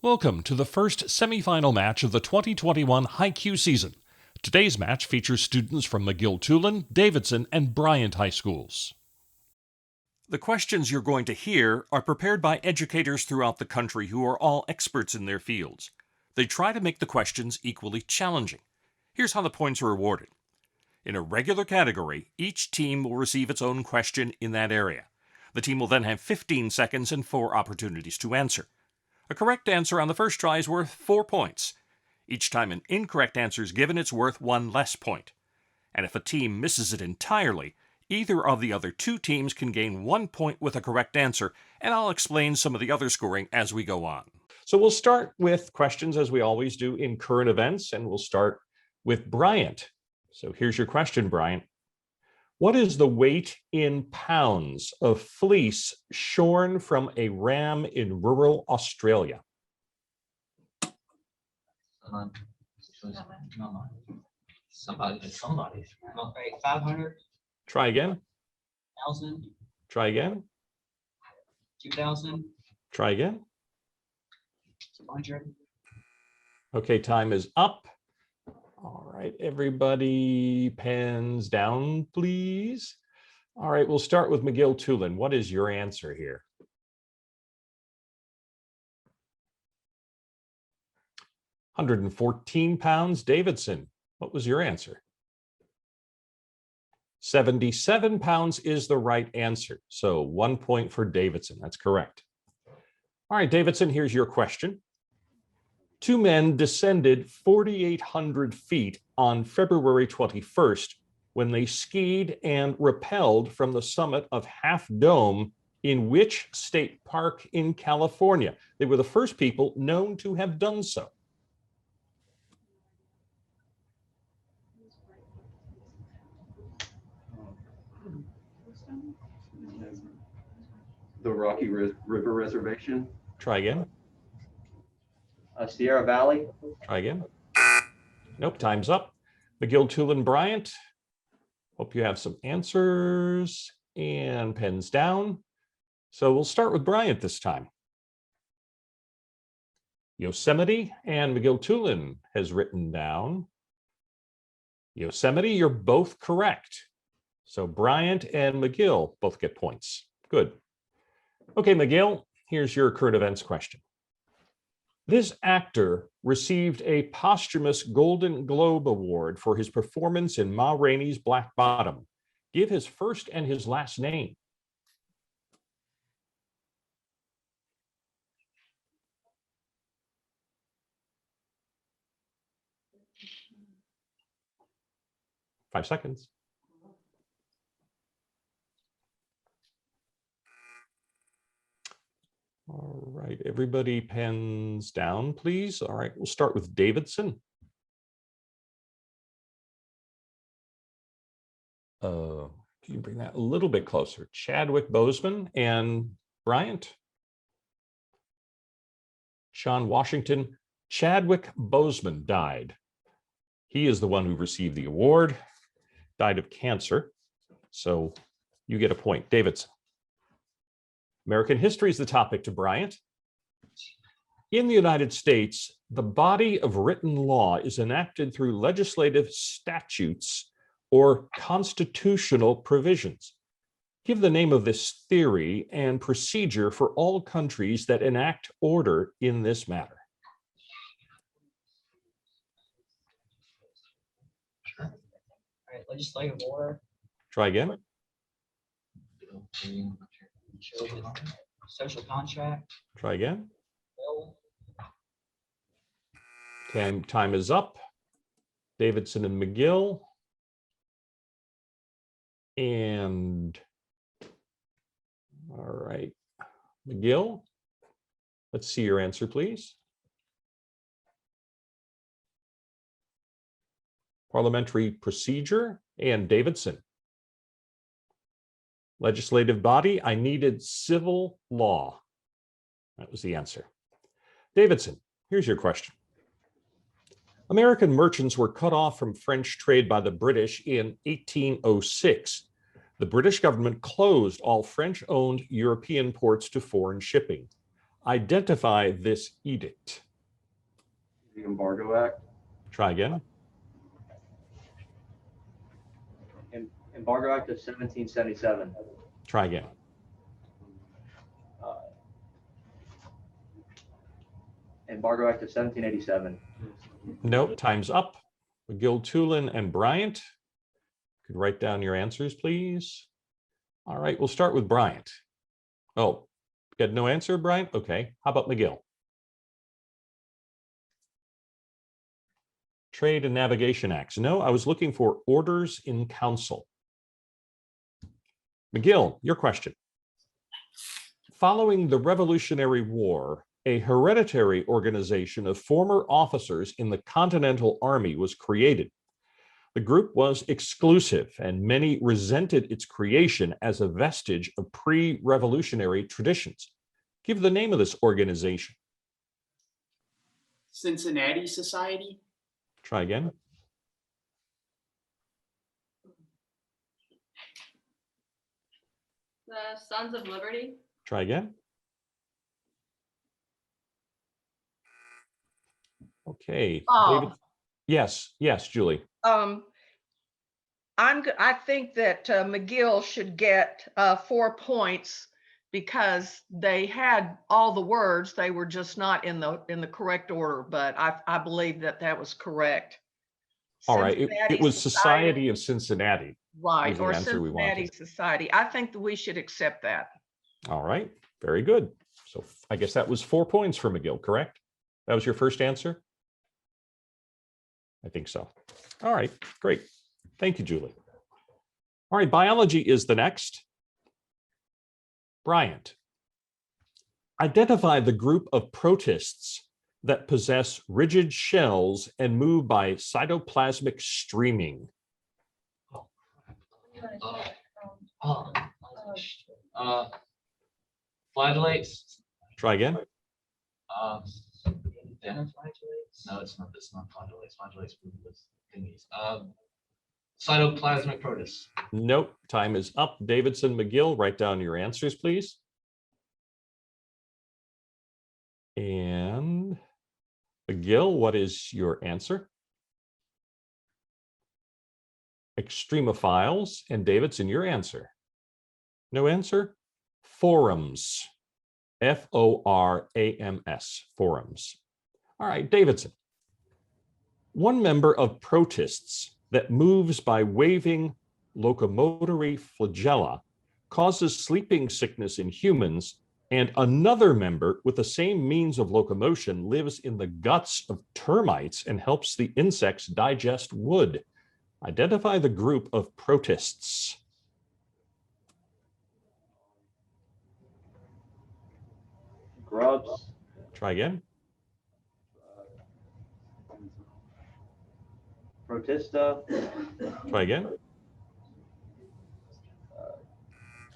Welcome to the first semifinal match of the 2021 HiQ season. Today's match features students from McGill-Toolen, Davidson, and Bryant high schools. The questions you're going to hear are prepared by educators throughout the country who are all experts in their fields. They try to make the questions equally challenging. Here's how the points are awarded. In a regular category, each team will receive its own question in that area. The team will then have 15 seconds and 4 opportunities to answer. A correct answer on the first try is worth 4 points. Each time an incorrect answer is given, it's worth 1 less point. And if a team misses it entirely, either of the other 2 teams can gain 1 point with a correct answer, and I'll explain some of the other scoring as we go on. So we'll start with questions as we always do in current events, and we'll start with Bryant. So here's your question, Bryant. What is the weight in pounds of fleece shorn from a ram in rural Australia? Somebody. Okay, 500. Try again. 1,000. Try again. 2,000. Try again. 200. Okay, time is up. All right, everybody, pens down, please. All right, we'll start with McGill-Toolen. What is your answer here? £114. Davidson, what was your answer? £77 is the right answer. So 1 point for Davidson. That's correct. All right, Davidson, here's your question. 2 men descended 4,800 feet on February 21st when they skied and rappelled from the summit of Half Dome in which state park in California? They were the first people known to have done so. The Rocky River Reservation. Try again. Sierra Valley. Try again. Nope, time's up. McGill-Toolen, Bryant. Hope you have some answers and pens down. So we'll start with Bryant this time. Yosemite, and McGill-Toolen has written down Yosemite. You're both correct. So Bryant and McGill both get points. Good. Okay, McGill, here's your current events question. This actor received a posthumous Golden Globe Award for his performance in Ma Rainey's Black Bottom. Give his first and his last name. Five seconds. All right, everybody pens down, please. All right, we'll start with Davidson. Can you bring that a little bit closer? Chadwick Boseman and Bryant. Sean Washington. Chadwick Boseman died. He is the one who received the award, died of cancer. So you get a point. Davidson. American history is the topic to Bryant. In the United States, the body of written law is enacted through legislative statutes or constitutional provisions. Give the name of this theory and procedure for all countries that enact order in this matter. All right, legislative order. Try again. Social contract. Try again. Bill. Time is up. Davidson and McGill. And all right, McGill, let's see your answer, please. Parliamentary procedure. And Davidson. Legislative body, I needed civil law. That was the answer. Davidson, here's your question. American merchants were cut off from French trade by the British in 1806. The British government closed all French-owned European ports to foreign shipping. Identify this edict. The Embargo Act. Try again. Embargo Act of 1777. Try again. Embargo Act of 1787. Nope, time's up. McGill-Toolen and Bryant. Could write down your answers, please. All right, we'll start with Bryant. Oh, you got no answer, Bryant? Okay, how about McGill? Trade and Navigation Acts. No, I was looking for orders in council. McGill, your question. Following the Revolutionary War, a hereditary organization of former officers in the Continental Army was created. The group was exclusive, and many resented its creation as a vestige of pre-revolutionary traditions. Give the name of this organization. Cincinnati Society. Try again. The Sons of Liberty. Try again. Okay. David. Yes, Julie. I think that McGill should get 4 points because they had all the words. They were just not in the correct order, but I believe that was correct. All right. It Cincinnati was Society of Cincinnati. Right, was the or answer we Cincinnati wanted. Society. I think that we should accept that. All right. Very good. So I guess that was 4 points for McGill, correct? That was your first answer? I think so. All right, great. Thank you, Julie. All right, biology is the next. Bryant. Identify the group of protists that possess rigid shells and move by cytoplasmic streaming. Flagellates. Try again. No, it's not. It's not flagellates. Flagellates move with thingies. Cytoplasmic protists. Nope, time is up. Davidson, McGill, write down your answers, please. And McGill, what is your answer? Extremophiles. And Davidson, your answer? No answer? Forums. F-O-R-A-M-S. Forums. All right, Davidson. One member of protists that moves by waving locomotory flagella causes sleeping sickness in humans, and another member with the same means of locomotion lives in the guts of termites and helps the insects digest wood. Identify the group of protists. Grubs. Try again. Protista. Try again.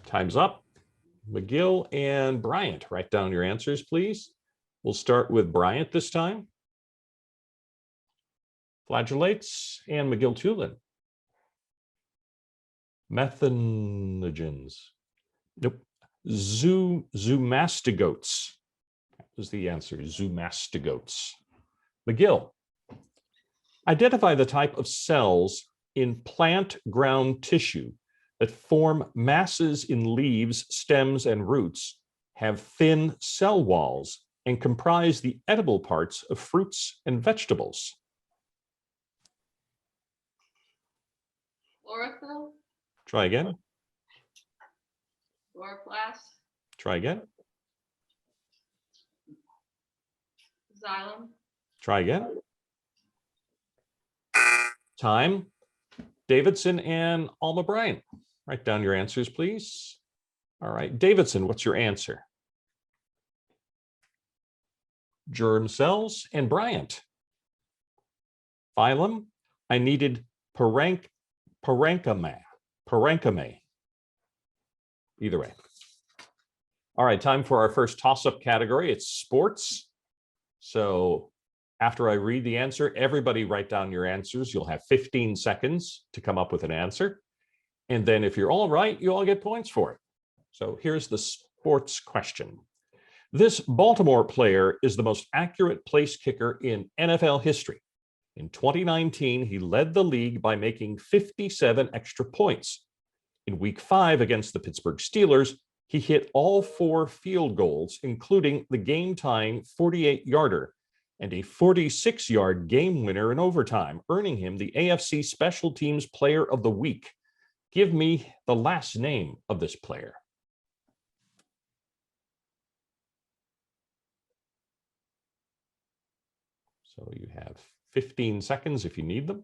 Time's up. McGill and Bryant, write down your answers, please. We'll start with Bryant this time. Flagellates and McGill-Toolen. Methanogens. Nope. Zoomastigotes is the answer. Zoomastigotes. McGill. Identify the type of cells in plant ground tissue that form masses in leaves, stems, and roots, have thin cell walls, and comprise the edible parts of fruits and vegetables. Chlorophyll. Try again. Chloroplast. Try again. Xylem. Try again. Time. Davidson and Alma Bryant. Write down your answers, please. All right, Davidson, what's your answer? Germ cells. And Bryant. Phylum, I needed parenchyma. Either way. All right, time for our first toss-up category. It's sports. So after I read the answer, everybody write down your answers. You'll have 15 seconds to come up with an answer. And then if you're all right, you all get points for it. So here's the sports question. This Baltimore player is the most accurate place kicker in NFL history. In 2019, he led the league by making 57 extra points. In Week 5 against the Pittsburgh Steelers, he hit all 4 field goals, including the game-tying 48-yarder and a 46-yard game winner in overtime, earning him the AFC Special Teams Player of the Week. Give me the last name of this player. So you have 15 seconds if you need them.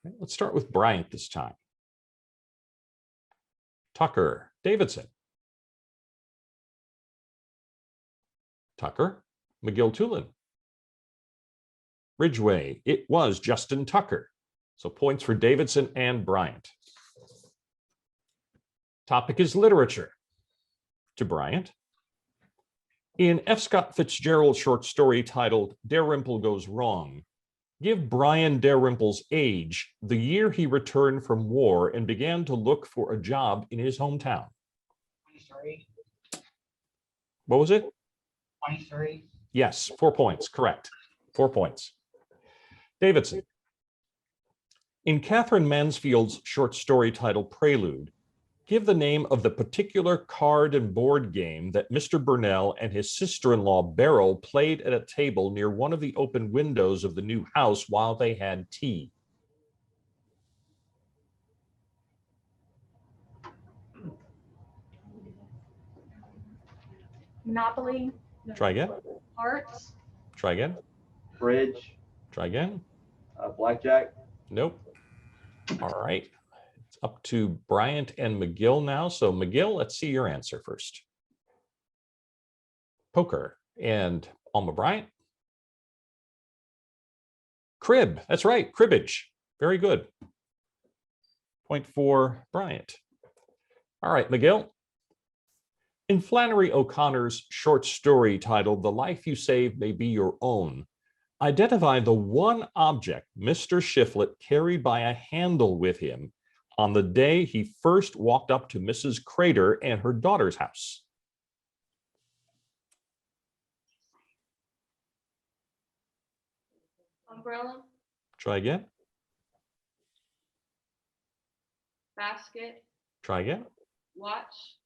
Okay, let's start with Bryant this time. Tucker, Davidson. Tucker, McGill-Toolen. Ridgeway, it was Justin Tucker. So points for Davidson and Bryant. Topic is literature. To Bryant. In F. Scott Fitzgerald's short story titled Dalrymple Goes Wrong, give Brian Dalrymple's age the year he returned from war and began to look for a job in his hometown. 23. What was it? 23. Yes, 4 points, correct. 4 points. Davidson. In Catherine Mansfield's short story titled Prelude, give the name of the particular card and board game that Mr. Burnell and his sister-in-law Beryl played at a table near one of the open windows of the new house while they had tea. Monopoly. Try again. Hearts. Try again. Bridge, Try again. blackjack, Nope. All right. It's up to Bryant and McGill now. So McGill, let's see your answer first. Poker. And Alma Bryant. Crib. That's right. Cribbage. Very good. Point for Bryant. All right, McGill. In Flannery O'Connor's short story titled The Life You Save May Be Your Own, identify the one object Mr. Shiflett carried by a handle with him on the day he first walked up to Mrs. Crater and her daughter's house. Umbrella. Try again. Basket. Try again. Watch.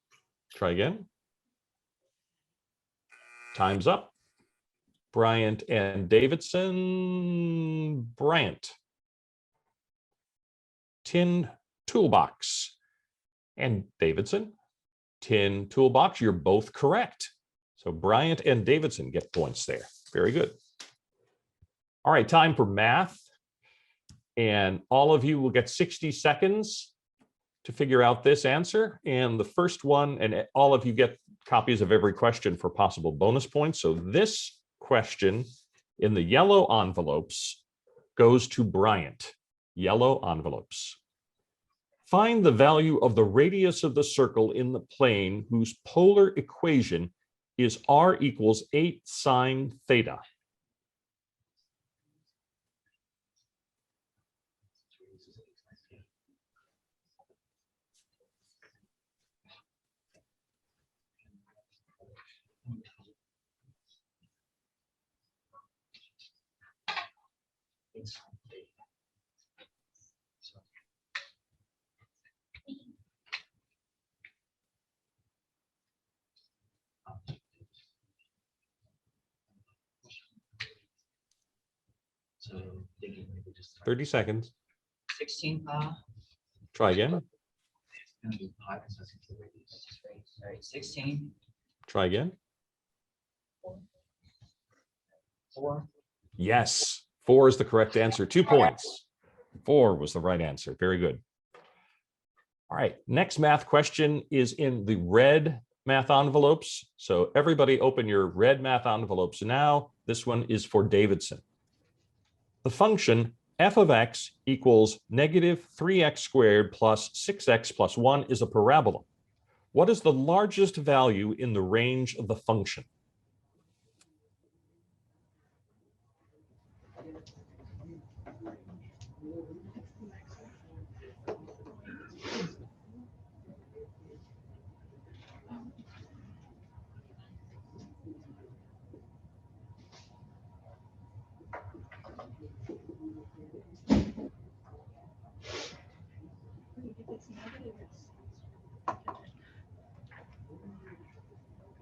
Try again. Time's up. Bryant and Davidson. Bryant. Tin toolbox. And Davidson. Tin toolbox. You're both correct. So Bryant and Davidson get points there. Very good. All right, time for math. And all of you will get 60 seconds to figure out this answer. And the first one, and all of you get copies of every question for possible bonus points. So this question in the yellow envelopes goes to Bryant. Yellow envelopes. Find the value of the radius of the circle in the plane whose polar equation is r equals 8 sine theta. It's 30 seconds. 16 pi. Try again. All right, 16. Try again. 4. Yes, 4 is the correct answer. 2 points. 4 was the right answer. Very good. All right, next math question is in the red math envelopes. So everybody open your red math envelopes now. This one is for Davidson. The function f of x equals negative 3x squared plus 6x plus 1 is a parabola. What is the largest value in the range of the function?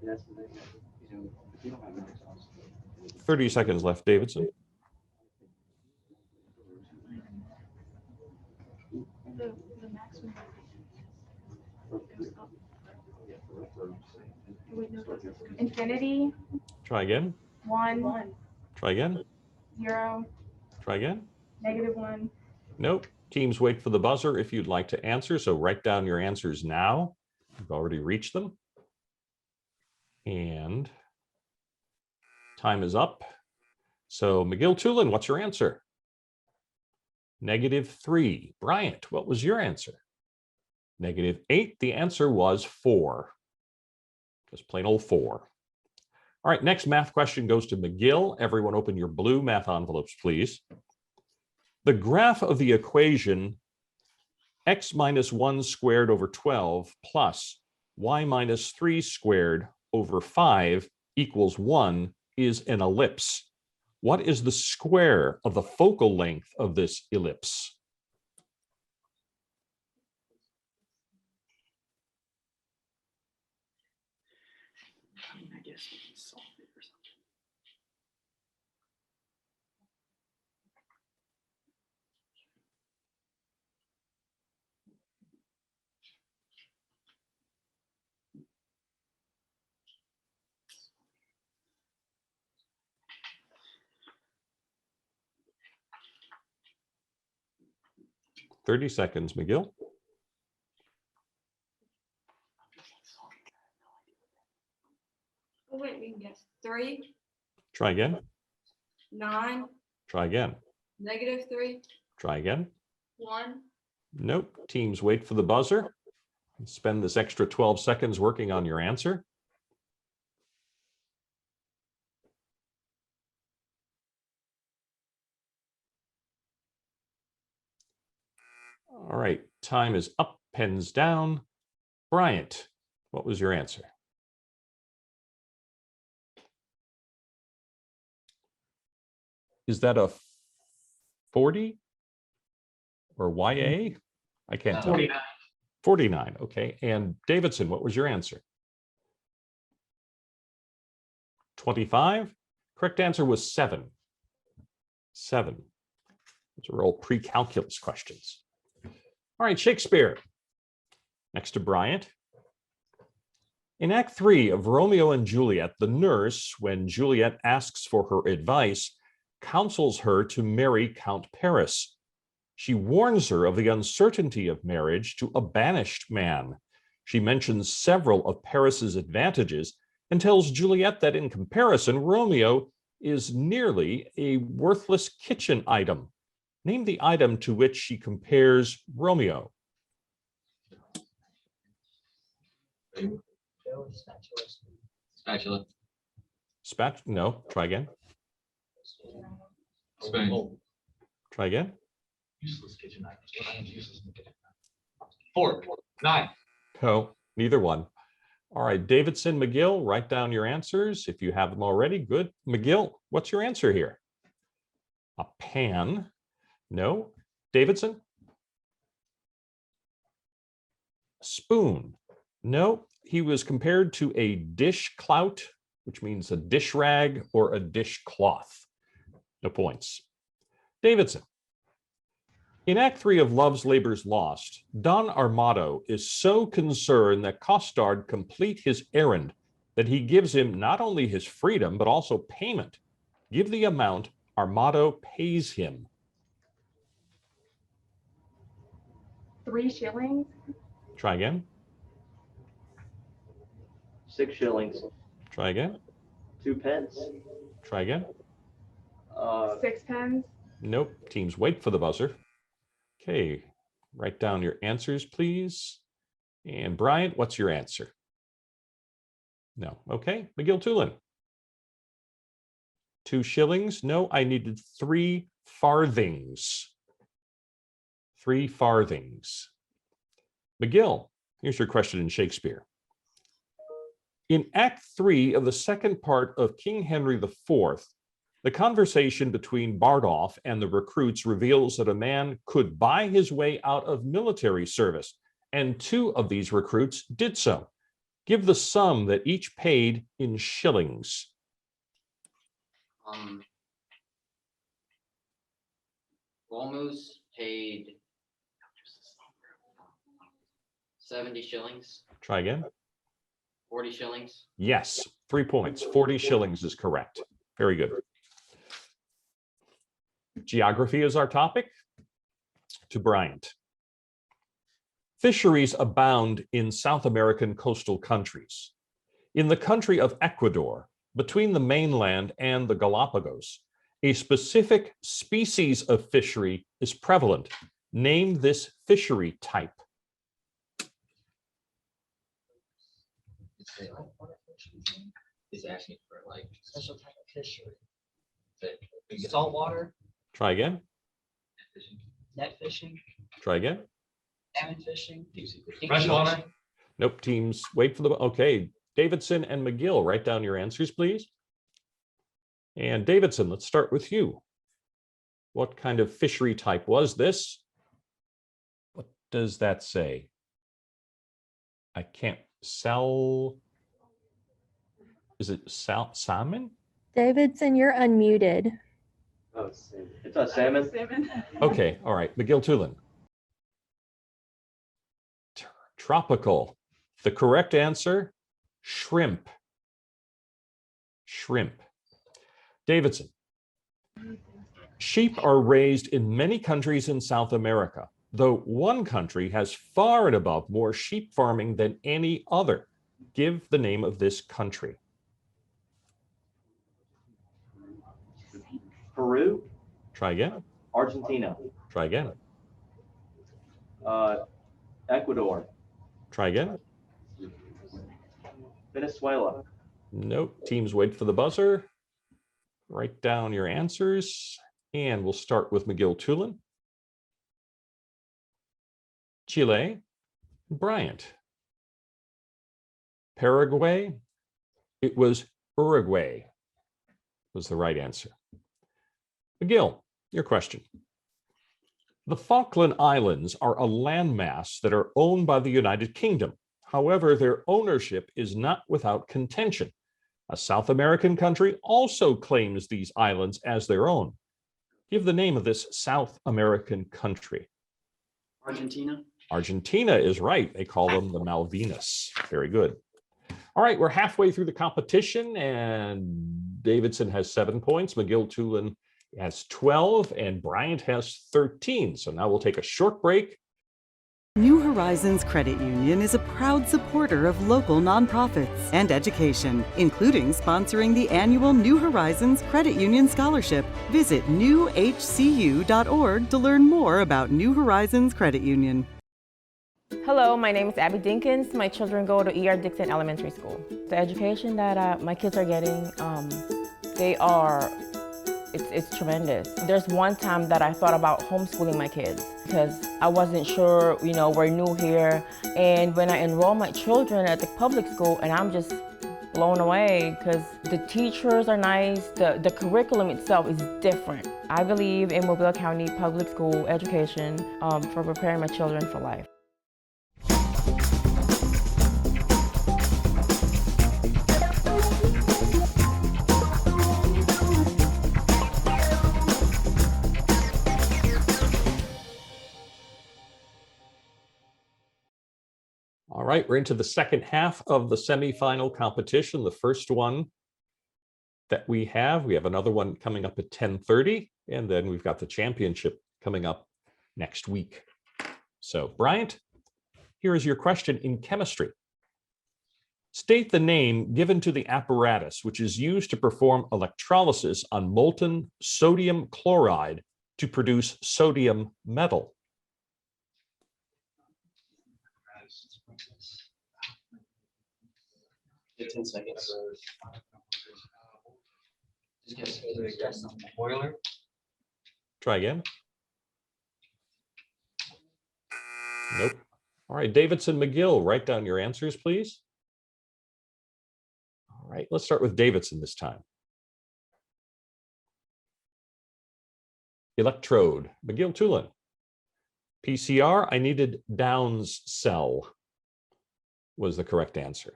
That's the thing. You know, if you don't have max odds. 30 seconds left, Davidson. Infinity, Try again. 1, Try again. 0, Try again. -1. Nope. Teams wait for the buzzer if you'd like to answer. So write down your answers now. You've already reached them. And time is up. So McGill-Toolen, what's your answer? -3. Bryant, what was your answer? -8. The answer was 4. Just plain old 4. All right, next math question goes to McGill. Everyone open your blue math envelopes, please. The graph of the equation x minus 1 squared over 12 plus y minus 3 squared over 5 equals 1 is an ellipse. What is the square of the focal length of this ellipse? I guess you can solve it or something. Thirty seconds, McGill. Oh, wait, we can guess. 3, Try again. 9, Try again. -3, Try again. 1. Nope. Teams wait for the buzzer. Spend this extra 12 seconds working on your answer. All right, time is up, pens down. Bryant, what was your answer? Is that a 40 or YA? I can't tell. 49. 49, okay. And Davidson, what was your answer? 25? Correct answer was 7. 7. Those are all pre-calculus questions. All right, Shakespeare. Next to Bryant. In Act 3 of Romeo and Juliet, the nurse, when Juliet asks for her advice, counsels her to marry Count Paris. She warns her of the uncertainty of marriage to a banished man. She mentions several of Paris's advantages and tells Juliet that in comparison, Romeo is nearly a worthless kitchen item. Name the item to which she compares Romeo. Spatula. No, try again. Spoon. Try again. Useless kitchen items. What items useless in the kitchen? Fork. Knife. No, neither one. All right, Davidson, McGill, write down your answers. If you have them already, good. McGill, what's your answer here? A pan. No. Davidson? Spoon. No. He was compared to a dish clout, which means a dish rag or a dishcloth. No points. Davidson. In Act 3 of Love's Labour's Lost, Don Armado is so concerned that Costard complete his errand that he gives him not only his freedom, but also payment. Give the amount Armado pays him. 3 shillings, Try again. 6 shillings, Try again. 2 pence, Try again. 6 pence, Nope. Teams wait for the buzzer. Okay. Write down your answers, please. And Bryant, what's your answer? No. Okay. McGill-Toolen. 2 shillings. No, I needed 3 farthings. 3 farthings. McGill, here's your question in Shakespeare. In Act 3 of the second part of King Henry IV, the conversation between Bardolph and the recruits reveals that a man could buy his way out of military service and 2 of these recruits did so. Give the sum that each paid in shillings. Walmoose paid 70 shillings, Try again. 40 shillings. Yes, 3 points. 40 shillings is correct. Very good. Geography is our topic. To Bryant. Fisheries abound in South American coastal countries. In the country of Ecuador, between the mainland and the Galapagos, a specific species of fishery is prevalent. Name this fishery type. He's asking for like Special type of fishery. the Saltwater, Try again. net fishing, Try again. salmon fishing. deep sea Freshwater. fishing. Nope, teams wait for the, okay. Davidson and McGill, write down your answers, please. And Davidson, let's start with you. What kind of fishery type was this? What does that say? I can't sell. Is it salmon? Davidson, you're unmuted. Oh, it's salmon. It's a salmon. Salmon. Okay, all right. McGill-Toolen. Tropical. The correct answer, shrimp. Shrimp. Davidson. Sheep are raised in many countries in South America, though one country has far and above more sheep farming than any other. Give the name of this country. Peru, Try again. Argentina, Try again. Ecuador, Try again. Venezuela. Nope. Teams wait for the buzzer. Write down your answers. And we'll start with McGill-Toolen. Chile, Bryant. Paraguay, it was Uruguay was the right answer. McGill, your question. The Falkland Islands are a landmass that are owned by the United Kingdom. However, their ownership is not without contention. A South American country also claims these islands as their own. Give the name of this South American country. Argentina. Argentina is right. They call them the Malvinas. Very good. All right, we're halfway through the competition, and Davidson has 7 points. McGill-Toolen has 12, and Bryant has 13. So now we'll take a short break. New Horizons Credit Union is a proud supporter of local nonprofits and education, including sponsoring the annual New Horizons Credit Union Scholarship. Visit newhcu.org to learn more about New Horizons Credit Union. Hello, my name is Abby Dinkins. My children go to E.R. Dixon Elementary School. The education that my kids are getting, it's tremendous. There's one time that I thought about homeschooling my kids because I wasn't sure, we're new here. And when I enroll my children at the public school, and I'm just blown away because the teachers are nice, the curriculum itself is different. I believe in Mobile County public school education for preparing my children for life. All right, we're into the second half of the semifinal competition. The first one that we have another one coming up at 10:30, and then we've got the championship coming up next week. So, Bryant, here is your question in chemistry. State the name given to the apparatus which is used to perform electrolysis on molten sodium chloride to produce sodium metal. 15 seconds. Just guess on the boiler. Try again. Nope. All right, Davidson, McGill, write down your answers, please. All right, let's start with Davidson this time. Electrode, McGill-Toolen. PCR, I needed Downs cell was the correct answer.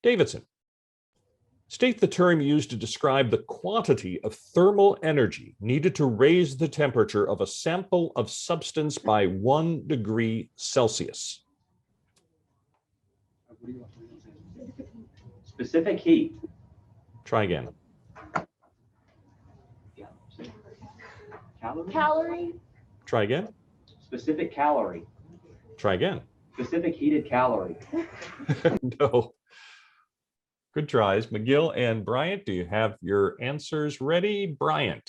Davidson, state the term used to describe the quantity of thermal energy needed to raise the temperature of a sample of substance by 1 degree Celsius. Specific heat. Try again. Calorie? Calorie. Try again. Specific calorie. Try again. Specific heated calorie. No. Good tries. McGill and Bryant, do you have your answers ready? Bryant,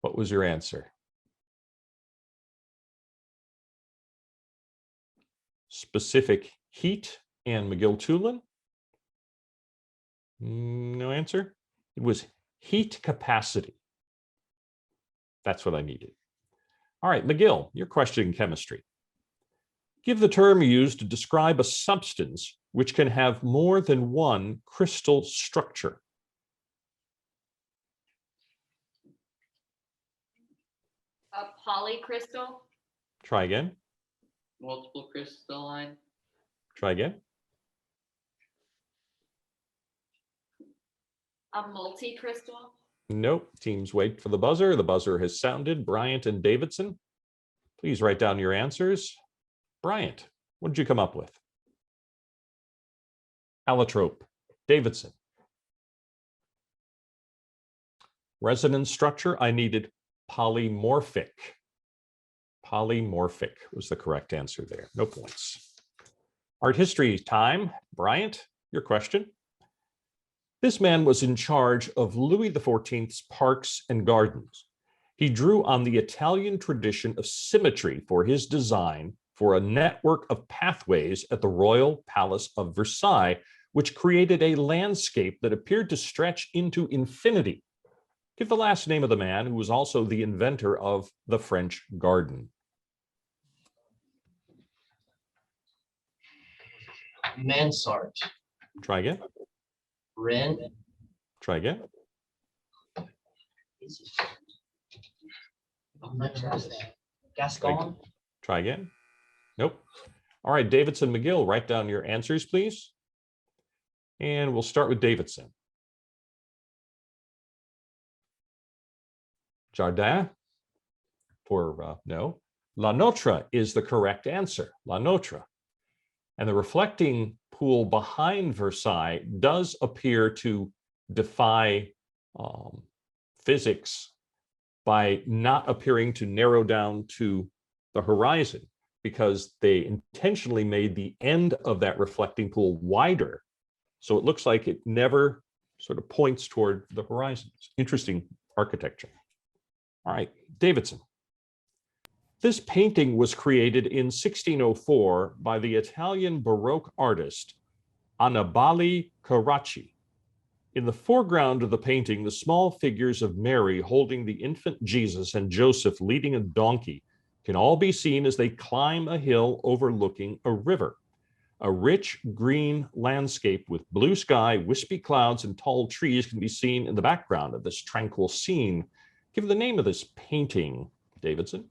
what was your answer? Specific heat and McGill-Toolen? No answer. It was heat capacity. That's what I needed. All right, McGill, your question in chemistry. Give the term used to describe a substance which can have more than one crystal structure. A polycrystal, Try again. Multiple crystalline, Try again. a multicrystal, Nope. Teams wait for the buzzer. The buzzer has sounded. Bryant and Davidson, please write down your answers. Bryant, what did you come up with? Allotrope. Davidson. Resonance structure, I needed polymorphic. Polymorphic was the correct answer there. No points. Art history time. Bryant, your question. This man was in charge of Louis XIV's parks and gardens. He drew on the Italian tradition of symmetry for his design for a network of pathways at the Royal Palace of Versailles, which created a landscape that appeared to stretch into infinity. Give the last name of the man who was also the inventor of the French garden. Mansart. Try again. Ren. Try again. I'm not sure. Gascon. Try again. Nope. All right, Davidson, McGill, write down your answers, please. And we'll start with Davidson. Jardin for no. La Notre is the correct answer, La Notre. And the reflecting pool behind Versailles does appear to defy physics by not appearing to narrow down to the horizon, because they intentionally made the end of that reflecting pool wider. So it looks like it never sort of points toward the horizon. It's interesting architecture. All right, Davidson. This painting was created in 1604 by the Italian Baroque artist Annibale Carracci. In the foreground of the painting, the small figures of Mary holding the infant Jesus and Joseph leading a donkey can all be seen as they climb a hill overlooking a river. A rich green landscape with blue sky, wispy clouds, and tall trees can be seen in the background of this tranquil scene. Give the name of this painting, Davidson.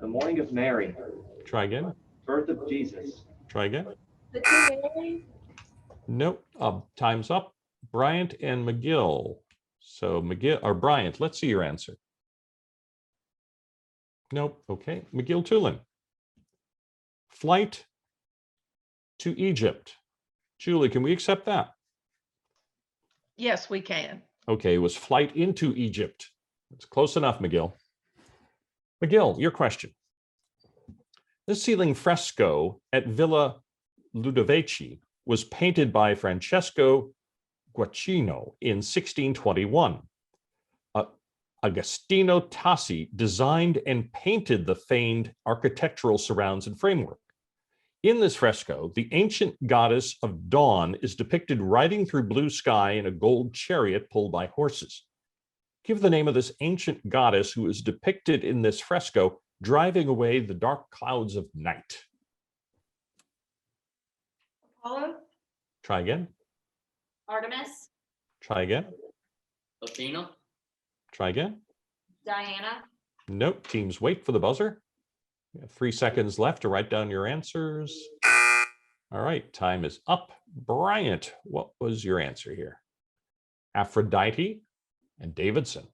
The Morning of Mary. Try again. Birth of Jesus. Try again. The two Marys. Nope. Time's up. Bryant and McGill. So McGill or Bryant, let's see your answer. Nope. Okay. McGill-Toolen. Flight to Egypt. Julie, can we accept that? Yes, we can. Okay, it was flight into Egypt. It's close enough, McGill. McGill, your question. This ceiling fresco at Villa Ludovisi was painted by Francesco Guacchino in 1621. Agostino Tassi designed and painted the famed architectural surrounds and framework. In this fresco, the ancient goddess of dawn is depicted riding through blue sky in a gold chariot pulled by horses. Give the name of this ancient goddess who is depicted in this fresco driving away the dark clouds of night. Apollo, Try again. Artemis, Try again. Athena, Try again. Diana, Nope. Teams wait for the buzzer. You have 3 seconds left to write down your answers. All right, time is up. Bryant, what was your answer here? Aphrodite and Davidson.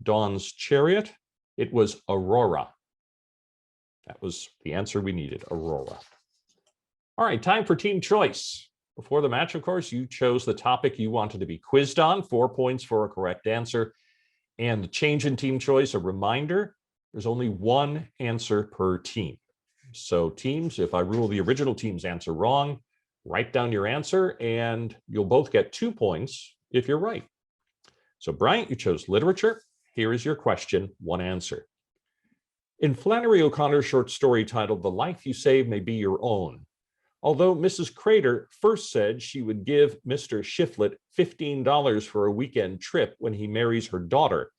Dawn's chariot, it was Aurora. That was the answer we needed, Aurora. All right, time for team choice. Before the match, of course, you chose the topic you wanted to be quizzed on, 4 points for a correct answer. And the change in team choice, a reminder, there's only 1 answer per team. So teams, if I rule the original team's answer wrong, write down your answer and you'll both get 2 points if you're right. So Bryant, you chose literature. Here is your question, 1 answer. In Flannery O'Connor's short story titled The Life You Save May Be Your Own, although Mrs. Crater first said she would give Mr. Shiflett $15 for a weekend trip when he marries her daughter,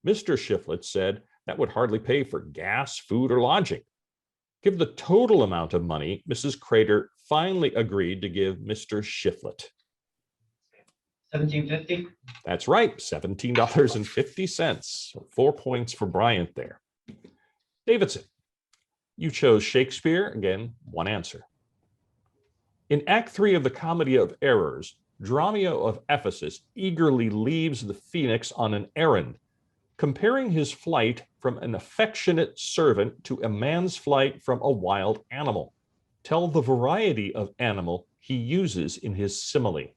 Mr. Shiflett said that would hardly pay for gas, food, or lodging. Give the total amount of money Mrs. Crater finally agreed to give Mr. Shiflett. $17.50. That's right, $17.50. 4 points for Bryant there. Davidson, you chose Shakespeare. Again, 1 answer. In Act 3 of the Comedy of Errors, Dromio of Ephesus eagerly leaves the Phoenix on an errand, comparing his flight from an affectionate servant to a man's flight from a wild animal. Tell the variety of animal he uses in his simile.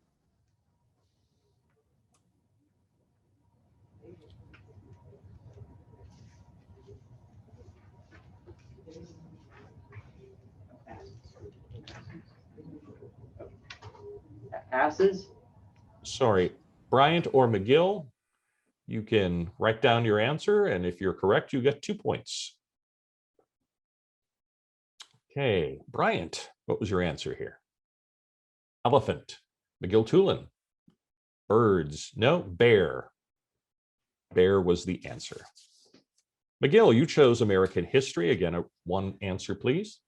Asses? Sorry, Bryant or McGill, you can write down your answer, and if you're correct, you get 2 points. Okay, Bryant, what was your answer here? Elephant. McGill-Toolen. Birds. No, bear. Bear was the answer. McGill, you chose American history. Again, 1 answer, please.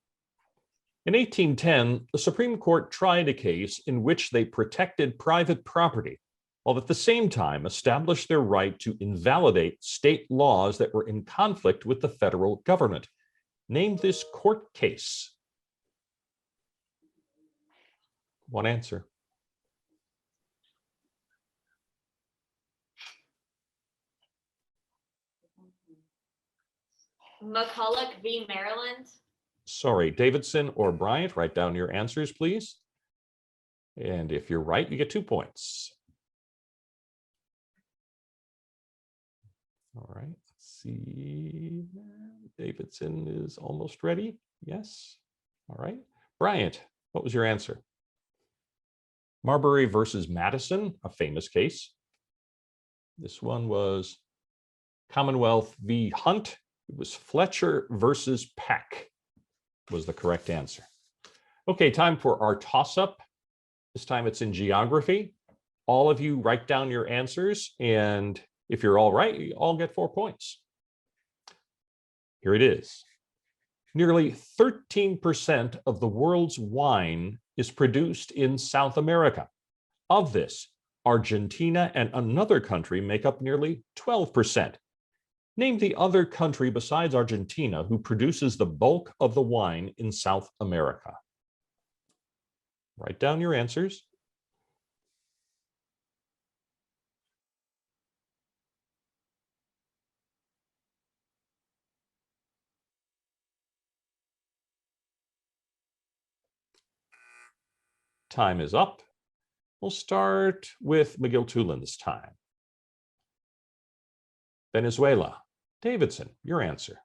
In 1810, the Supreme Court tried a case in which they protected private property, while at the same time established their right to invalidate state laws that were in conflict with the federal government. Name this court case. 1 answer. McCulloch v. Maryland. Sorry, Davidson or Bryant, write down your answers, please. And if you're right, you get 2 points. All right, let's see. Davidson is almost ready. Yes. All right. Bryant, what was your answer? Marbury versus Madison, a famous case. This one was Commonwealth v. Hunt. It was Fletcher versus Peck was the correct answer. Okay, time for our toss-up. This time it's in geography. All of you write down your answers, and if you're all right, you all get 4 points. Here it is. Nearly 13% of the world's wine is produced in South America. Of this, Argentina and another country make up nearly 12%. Name the other country besides Argentina who produces the bulk of the wine in South America. Write down your answers. Time is up. We'll start with McGill-Toolen this time. Venezuela. Davidson, your answer.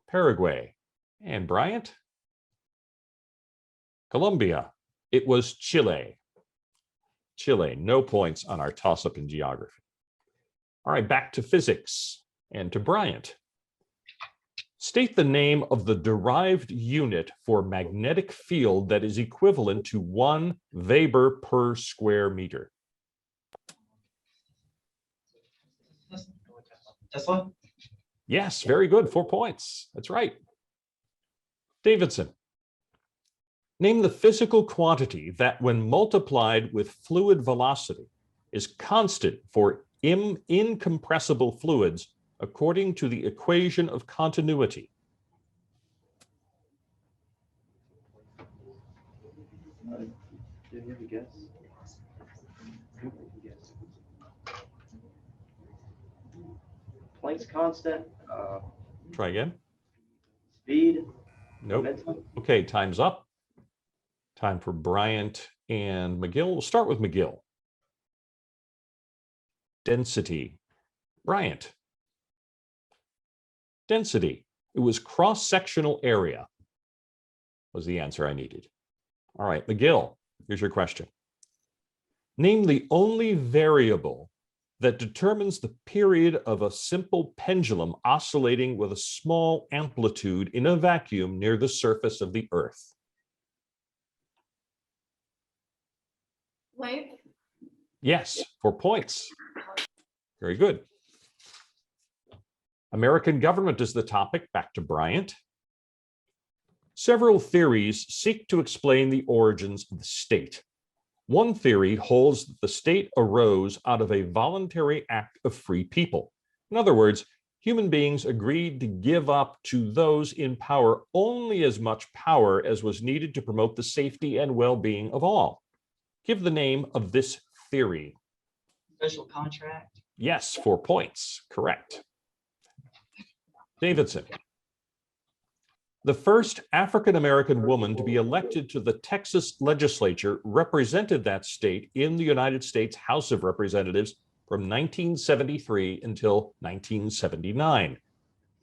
Paraguay. And Bryant? Colombia. It was Chile. Chile, no points on our toss-up in geography. All right, back to physics and to Bryant. State the name of the derived unit for magnetic field that is equivalent to 1 Weber per square meter. Tesla. Yes, very good. 4 points. That's right. Davidson. Name the physical quantity that, when multiplied with fluid velocity, is constant for incompressible fluids according to the equation of continuity. Do you have a guess? Planck's constant. Try again. Speed. Nope. Momentum. Okay, time's up. Time for Bryant and McGill. We'll start with McGill. Density. Bryant. Density. It was cross-sectional area was the answer I needed. All right, McGill, here's your question. Name the only variable that determines the period of a simple pendulum oscillating with a small amplitude in a vacuum near the surface of the Earth. Length. Yes, 4 points. Very good. American government is the topic. Back to Bryant. Several theories seek to explain the origins of the state. One theory holds that the state arose out of a voluntary act of free people. In other words, human beings agreed to give up to those in power only as much power as was needed to promote the safety and well-being of all. Give the name of this theory. Special contract. Yes, 4 points. Correct. Davidson. The first African-American woman to be elected to the Texas legislature represented that state in the United States House of Representatives from 1973 until 1979.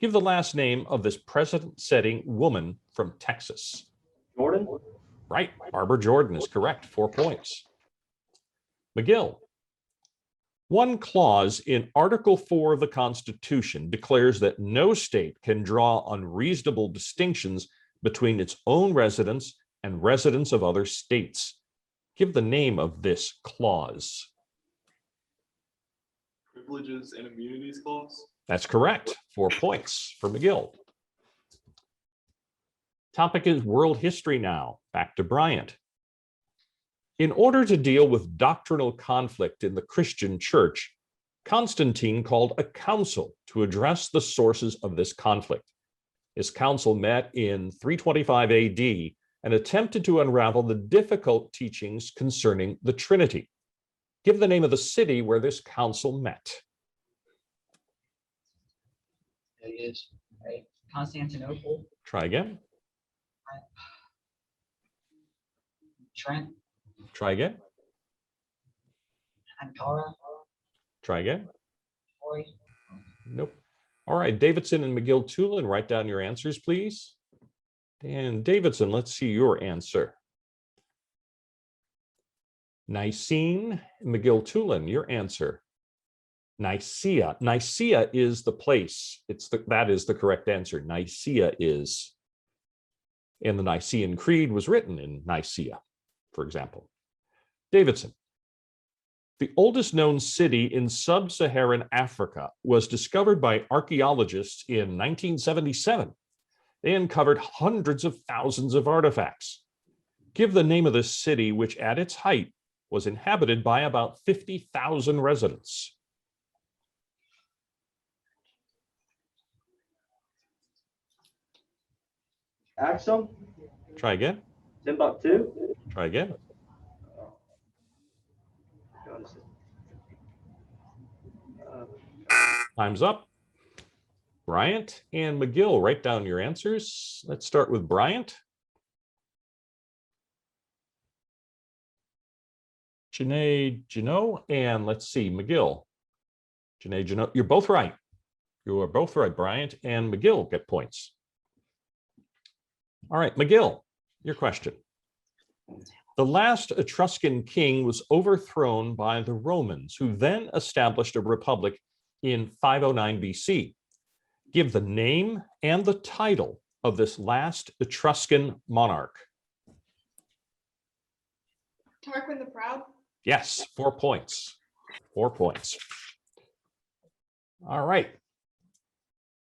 Give the last name of this precedent-setting woman from Texas. Jordan. Right, Barbara Jordan is correct, 4 points. McGill. One clause in Article 4 of the Constitution declares that no state can draw unreasonable distinctions between its own residents and residents of other states. Give the name of this clause. Privileges and Immunities Clause. That's correct, 4 points for McGill. Topic is world history now. Back to Bryant. In order to deal with doctrinal conflict in the Christian church, Constantine called a council to address the sources of this conflict. His council met in 325 AD and attempted to unravel the difficult teachings concerning the Trinity. Give the name of the city where this council met. It is right. Constantinople. Try again. Trent. Try again. Ankara. Try again. Troy. Nope. All right, Davidson and McGill-Toolen, write down your answers, please. And Davidson, let's see your answer. Nicene, McGill-Toolen, your answer. Nicaea. Nicaea is the place. That is the correct answer. Nicaea is. And the Nicene Creed was written in Nicaea, for example. Davidson. The oldest known city in sub-Saharan Africa was discovered by archaeologists in 1977. They uncovered hundreds of thousands of artifacts. Give the name of this city, which at its height was inhabited by about 50,000 residents. Axum. Try again. Timbuktu. Try again. Time's up. Bryant and McGill, write down your answers. Let's start with Bryant. Janae Janot, and let's see, McGill. Janae Janot, you're both right. You are both right. Bryant and McGill get points. All right, McGill, your question. The last Etruscan king was overthrown by the Romans, who then established a republic in 509 BC. Give the name and the title of this last Etruscan monarch. Tarquin the Proud. Yes, 4 points. 4 points. All right.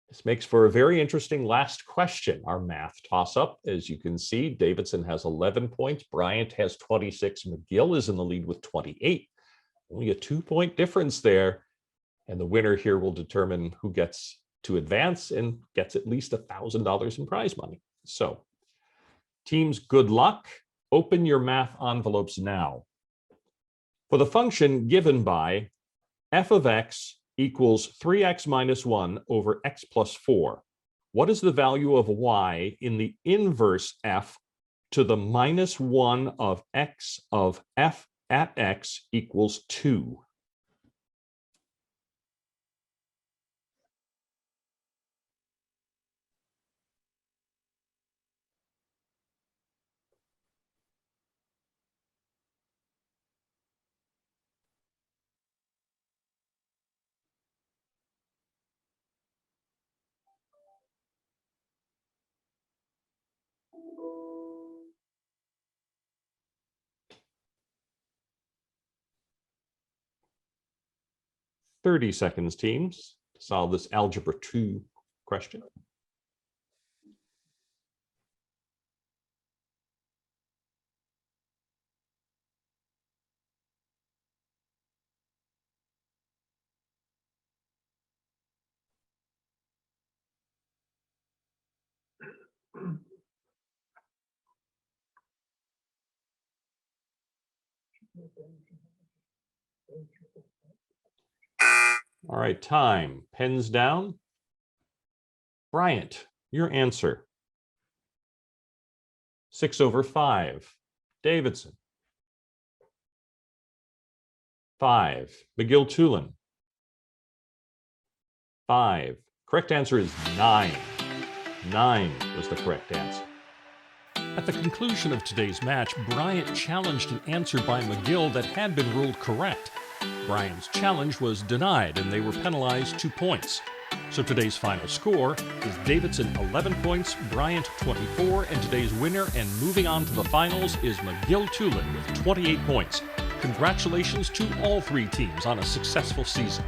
This makes for a very interesting last question, our math toss-up. As you can see, Davidson has 11 points, Bryant has 26, McGill is in the lead with 28. Only a 2-point difference there. And the winner here will determine who gets to advance and gets at least $1,000 in prize money. So, teams, good luck. Open your math envelopes now. For the function given by f of x equals 3x minus 1 over x plus 4. What is the value of y in the inverse f to the minus 1 of x of f at x equals 2? "30 seconds, teams, to solve this Algebra 2 question. All right, time. Pens down. Bryant, your answer. 6 over 5. Davidson. 5. McGill-Toolen. 5. Correct answer is 9. 9 was the correct answer. At the conclusion of today's match, Bryant challenged an answer by McGill that had been ruled correct. Bryant's challenge was denied and they were penalized 2 points. So today's final score is Davidson 11 points, Bryant 24, and today's winner and moving on to the finals is McGill-Toolen with 28 points. Congratulations to all 3 teams on a successful season.